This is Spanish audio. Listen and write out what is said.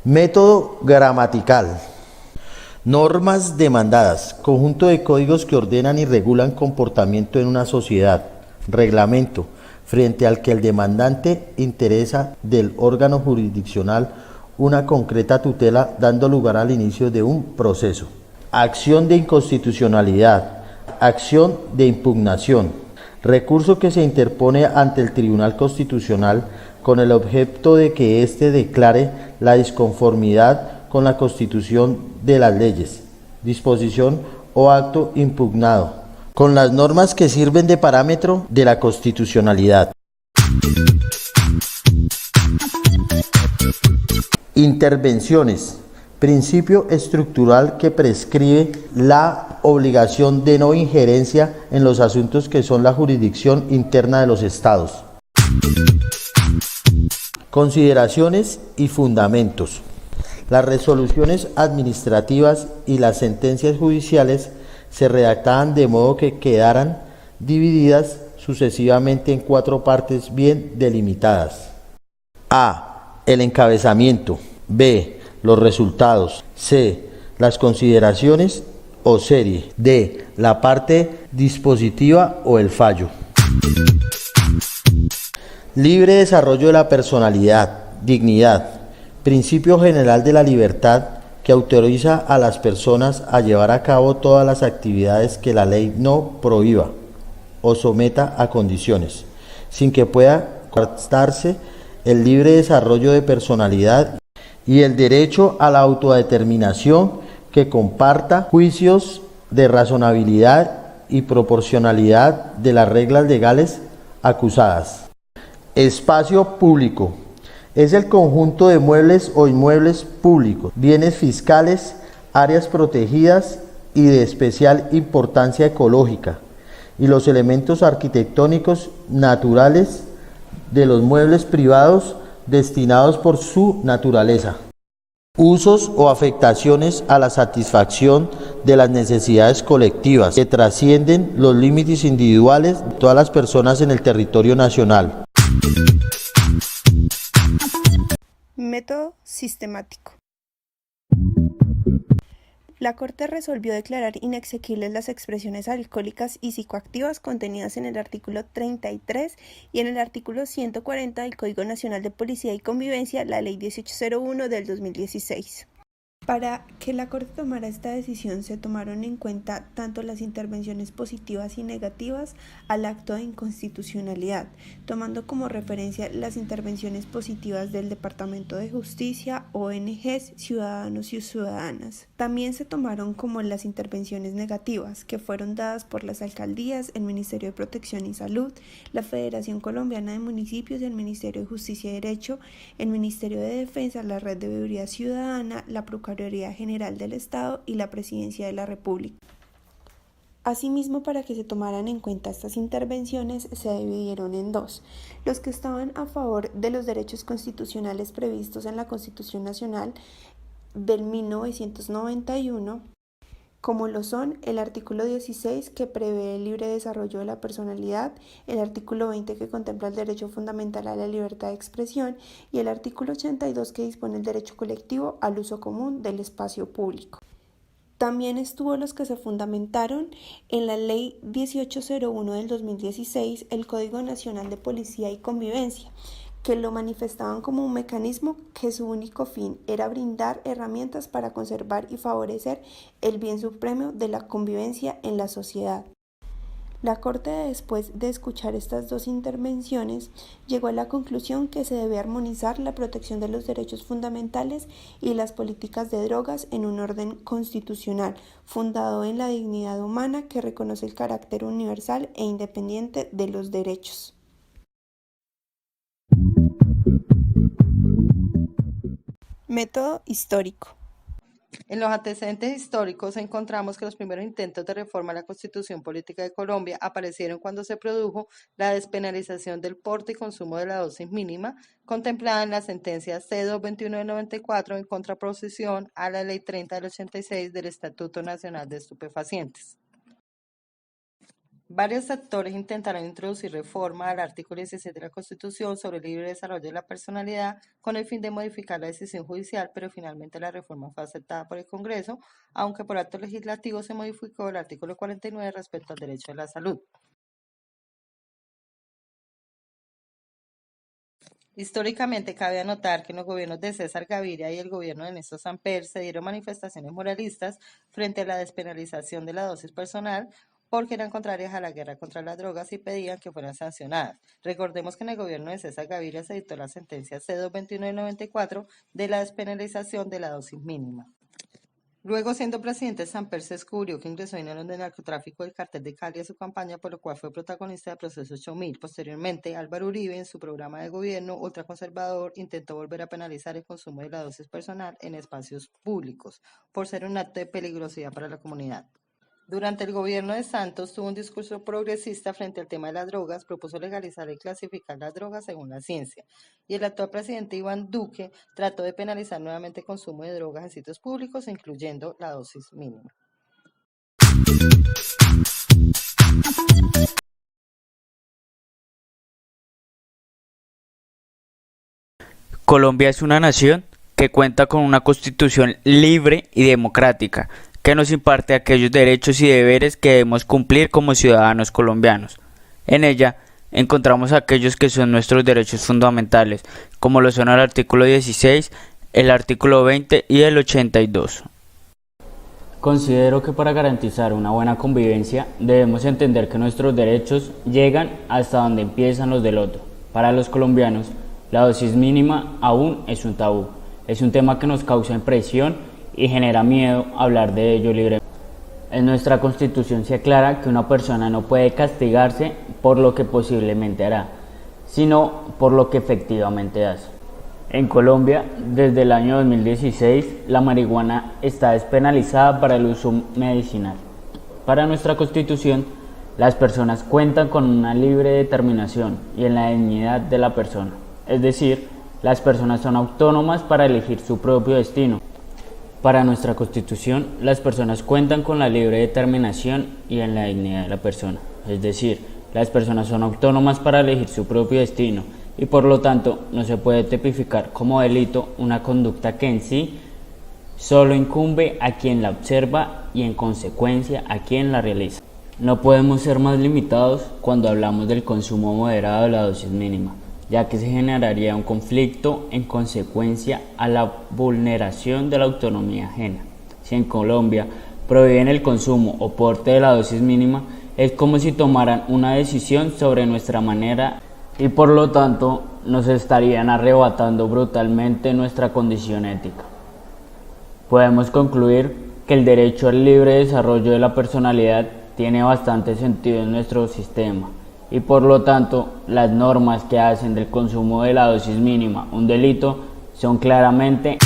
Método gramatical. Normas demandadas. Conjunto de códigos que ordenan y regulan comportamiento en una sociedad. Reglamento, frente al que el demandante interesa del órgano jurisdiccional una concreta tutela, dando lugar al inicio de un proceso. Acción de inconstitucionalidad. Acción de impugnación. Recurso que se interpone ante el Tribunal Constitucional con el objeto de que éste declare la disconformidad con la Constitución de las leyes, disposición o acto impugnado, con las normas que sirven de parámetro de la constitucionalidad. Intervenciones. Principio estructural que prescribe la obligación de no injerencia en los asuntos que son la jurisdicción interna de los estados. Consideraciones y fundamentos. Las resoluciones administrativas y las sentencias judiciales se redactaban de modo que quedaran divididas sucesivamente en 4 partes bien delimitadas. A. El encabezamiento. B. Los resultados. C. Las consideraciones o serie. D. La parte dispositiva o el fallo. Libre desarrollo de la personalidad, dignidad, principio general de la libertad que autoriza a las personas a llevar a cabo todas las actividades que la ley no prohíba o someta a condiciones, sin que pueda coartarse el libre desarrollo de personalidad y el derecho a la autodeterminación que comparta juicios de razonabilidad y proporcionalidad de las reglas legales acusadas. Espacio público. Es el conjunto de muebles o inmuebles públicos, bienes fiscales, áreas protegidas y de especial importancia ecológica, y los elementos arquitectónicos naturales de los muebles privados destinados por su naturaleza. Usos o afectaciones a la satisfacción de las necesidades colectivas que trascienden los límites individuales de todas las personas en el territorio nacional. Método sistemático. La Corte resolvió declarar inexequibles las expresiones alcohólicas y psicoactivas contenidas en el artículo 33 y en el artículo 140 del Código Nacional de Policía y Convivencia, la Ley 1801 del 2016. Para que la Corte tomara esta decisión se tomaron en cuenta tanto las intervenciones positivas y negativas al acto de inconstitucionalidad, tomando como referencia las intervenciones positivas del Departamento de Justicia, ONGs, ciudadanos y ciudadanas. También se tomaron como las intervenciones negativas, que fueron dadas por las alcaldías, el Ministerio de Protección y Salud, la Federación Colombiana de Municipios, el Ministerio de Justicia y Derecho, el Ministerio de Defensa, la Red de Veeduría Ciudadana, la Procuraduría General del Estado y la Presidencia de la República. Asimismo, para que se tomaran en cuenta estas intervenciones, se dividieron en 2. Los que estaban a favor de los derechos constitucionales previstos en la Constitución Nacional del 1991, como lo son el artículo 16, que prevé el libre desarrollo de la personalidad, el artículo 20, que contempla el derecho fundamental a la libertad de expresión, y el artículo 82, que dispone el derecho colectivo al uso común del espacio público. También estuvo los que se fundamentaron en la Ley 1801 del 2016, el Código Nacional de Policía y Convivencia, que lo manifestaban como un mecanismo que su único fin era brindar herramientas para conservar y favorecer el bien supremo de la convivencia en la sociedad. La Corte, después de escuchar estas 2 intervenciones, llegó a la conclusión que se debe armonizar la protección de los derechos fundamentales y las políticas de drogas en un orden constitucional, fundado en la dignidad humana que reconoce el carácter universal e independiente de los derechos. Método histórico. En los antecedentes históricos encontramos que los primeros intentos de reforma a la Constitución Política de Colombia aparecieron cuando se produjo la despenalización del porte y consumo de la dosis mínima, contemplada en la sentencia C-221 del 94 en contraposición a la Ley 30 del 86 del Estatuto Nacional de Estupefacientes. Varios actores intentaron introducir reforma al artículo 17 de la Constitución sobre el libre desarrollo de la personalidad con el fin de modificar la decisión judicial, pero finalmente la reforma fue aceptada por el Congreso, aunque por acto legislativo se modificó el artículo 49 respecto al derecho a la salud. Históricamente cabe anotar que en los gobiernos de César Gaviria y el gobierno de Néstor Samper se dieron manifestaciones moralistas frente a la despenalización de la dosis personal, porque eran contrarias a la guerra contra las drogas y pedían que fueran sancionadas. Recordemos que en el gobierno de César Gaviria se dictó la sentencia C-221 del 94 de la despenalización de la dosis mínima. Luego, siendo presidente, Samper se descubrió que ingresó dinero del narcotráfico del cartel de Cali a su campaña, por lo cual fue protagonista del proceso 8000. Posteriormente, Álvaro Uribe, en su programa de gobierno ultraconservador, intentó volver a penalizar el consumo de la dosis personal en espacios públicos, por ser un acto de peligrosidad para la comunidad. Durante el gobierno de Santos tuvo un discurso progresista frente al tema de las drogas, propuso legalizar y clasificar las drogas según la ciencia. Y el actual presidente Iván Duque trató de penalizar nuevamente el consumo de drogas en sitios públicos, incluyendo la dosis mínima. Colombia es una nación que cuenta con una constitución libre y democrática, que nos imparte aquellos derechos y deberes que debemos cumplir como ciudadanos colombianos. En ella encontramos aquellos que son nuestros derechos fundamentales, como lo son el artículo 16, el artículo 20 y el 82. Considero que para garantizar una buena convivencia debemos entender que nuestros derechos llegan hasta donde empiezan los del otro. Para los colombianos, la dosis mínima aún es un tabú. Es un tema que nos causa impresión y genera miedo hablar de ello libremente. En nuestra Constitución se aclara que una persona no puede castigarse por lo que posiblemente hará, sino por lo que efectivamente hace. En Colombia, desde el año 2016, la marihuana está despenalizada para el uso medicinal. Para nuestra Constitución, las personas cuentan con una libre determinación y en la dignidad de la persona. Es decir, las personas son autónomas para elegir su propio destino. Para nuestra Constitución, las personas cuentan con la libre determinación y en la dignidad de la persona. Es decir, las personas son autónomas para elegir su propio destino y por lo tanto no se puede tipificar como delito una conducta que en sí solo incumbe a quien la observa y en consecuencia a quien la realiza. No podemos ser más limitados cuando hablamos del consumo moderado de la dosis mínima, ya que se generaría un conflicto en consecuencia a la vulneración de la autonomía ajena. Si en Colombia prohíben el consumo o porte de la dosis mínima, es como si tomaran una decisión sobre nuestra manera y por lo tanto nos estarían arrebatando brutalmente nuestra condición ética. Podemos concluir que el derecho al libre desarrollo de la personalidad tiene bastante sentido en nuestro sistema, y por lo tanto las normas que hacen del consumo de la dosis mínima un delito son claramente